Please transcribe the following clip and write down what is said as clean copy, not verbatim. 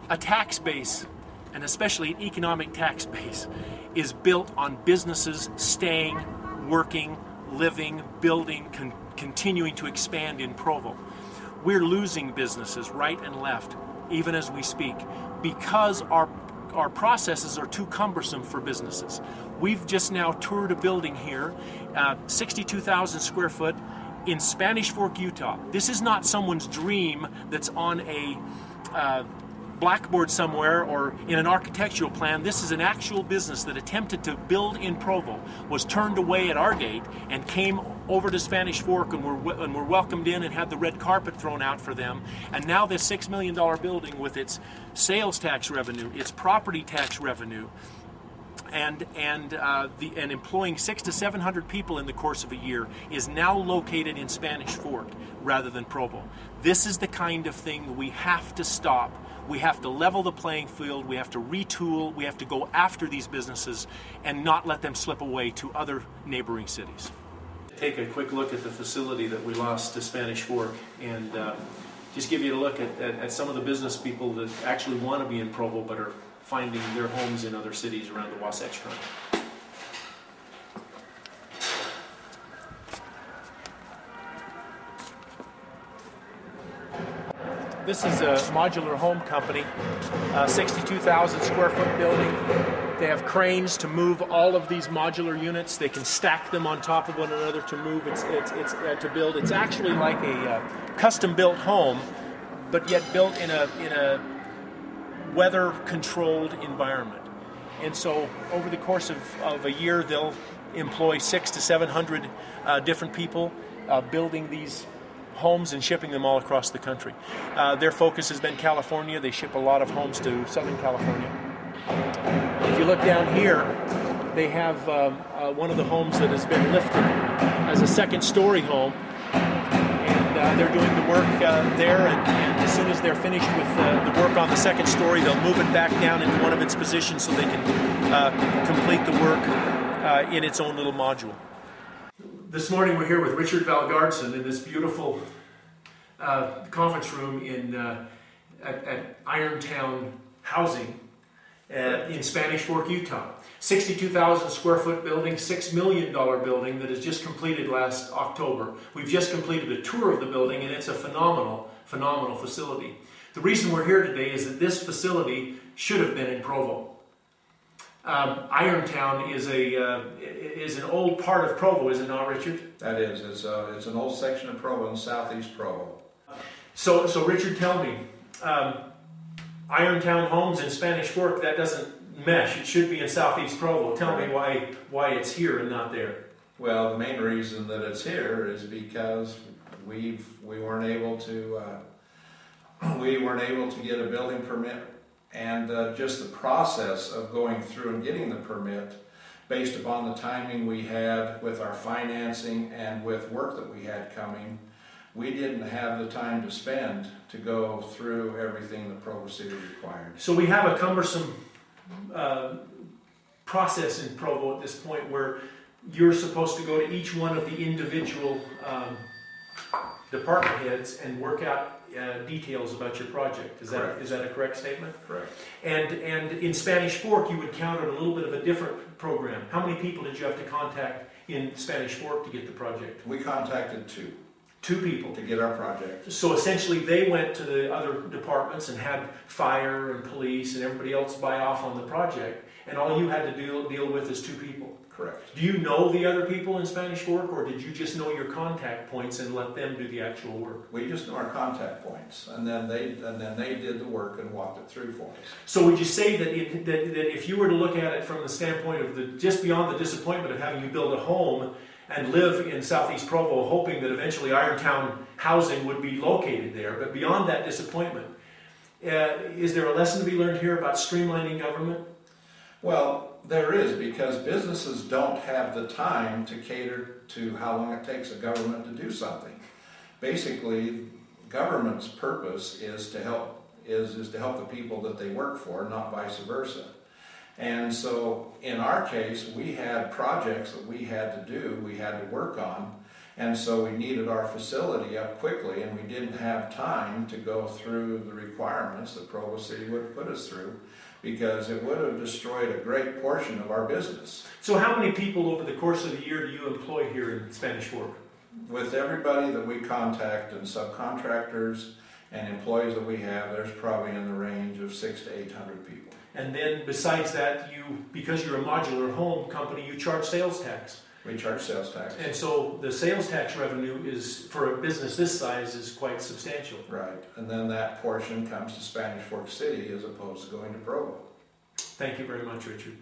A tax base, and especially an economic tax base, is built on businesses staying, working, living, building, continuing to expand in Provo. We're losing businesses right and left, even as we speak, because our processes are too cumbersome for businesses. We've just now toured a building here, 62,000 square foot, in Spanish Fork, Utah. This is not someone's dream that's on a blackboard somewhere or in an architectural plan. This is an actual business that attempted to build in Provo, was turned away at our gate, and came over to Spanish Fork and were welcomed in and had the red carpet thrown out for them. And now this $6 million building, with its sales tax revenue, its property tax revenue, and employing 600 to 700 people in the course of a year, is now located in Spanish Fork rather than Provo. This is the kind of thing we have to stop. We have to level the playing field. We have to retool. We have to go after these businesses and not let them slip away to other neighboring cities. Take a quick look at the facility that we lost to Spanish Fork, and just give you a look at some of the business people that actually want to be in Provo but are finding their homes in other cities around the Wasatch Front. This is a modular home company, 62,000 square foot building. They have cranes to move all of these modular units. They can stack them on top of one another to move. To build. It's actually like a custom-built home, but yet built in a weather-controlled environment. And so, over the course of a year, they'll employ 600 to 700 different people building these homes and shipping them all across the country. Their focus has been California. They ship a lot of homes to Southern California. If you look down here, they have one of the homes that has been lifted as a second-story home, and they're doing the work there, and as soon as they're finished with the work on the second story, they'll move it back down into one of its positions so they can complete the work in its own little module. This morning we're here with Richard Valgardsen in this beautiful conference room at Irontown Housing in Spanish Fork, Utah. 62,000 square foot building, $6 million building that has just completed last October. We've just completed a tour of the building, and it's a phenomenal facility. The reason we're here today is that this facility should have been in Provo. Irontown is an old part of Provo, is it not, Richard? That is. It's an old section of Provo in southeast Provo. So Richard, tell me, Irontown Homes in Spanish Fork, that doesn't mesh. It should be in southeast Provo. Tell me why it's here and not there. Well, the main reason that it's here is because we weren't able to get a building permit. And just the process of going through and getting the permit, based upon the timing we had with our financing and with work that we had coming, we didn't have the time to spend to go through everything that Provo City required. So we have a cumbersome process in Provo at this point where you're supposed to go to each one of the individual department heads and work out details about your project. Is that a correct statement? Correct. And in Spanish Fork, you would count on a little bit of a different program. How many people did you have to contact in Spanish Fork to get the project? We contacted two. Two people. To get our project. So essentially they went to the other departments and had fire and police and everybody else buy off on the project, and all you had to deal with is two people. Correct. Do you know the other people in Spanish Fork, or did you just know your contact points and let them do the actual work? We just know our contact points, and then they did the work and walked it through for us. So would you say that if you were to look at it from the standpoint of just beyond the disappointment of having you build a home and live in southeast Provo, hoping that eventually Irontown Housing would be located there, but beyond that disappointment, is there a lesson to be learned here about streamlining government? Well, there is, because businesses don't have the time to cater to how long it takes a government to do something. Basically, government's purpose is to help the people that they work for, not vice versa. And so in our case, we had projects that we had to do, we had to work on, And so we needed our facility up quickly, and we didn't have time to go through the requirements that Provo City would have put us through, because it would have destroyed a great portion of our business. So how many people over the course of the year do you employ here in Spanish Fork? With everybody that we contact and subcontractors and employees that we have, there's probably in the range of 600 to 800 people. And then besides that, because you're a modular home company, you charge sales tax. We charge sales tax. And so the sales tax revenue is, for a business this size, is quite substantial. Right, and then that portion comes to Spanish Fork City as opposed to going to Provo. Thank you very much, Richard.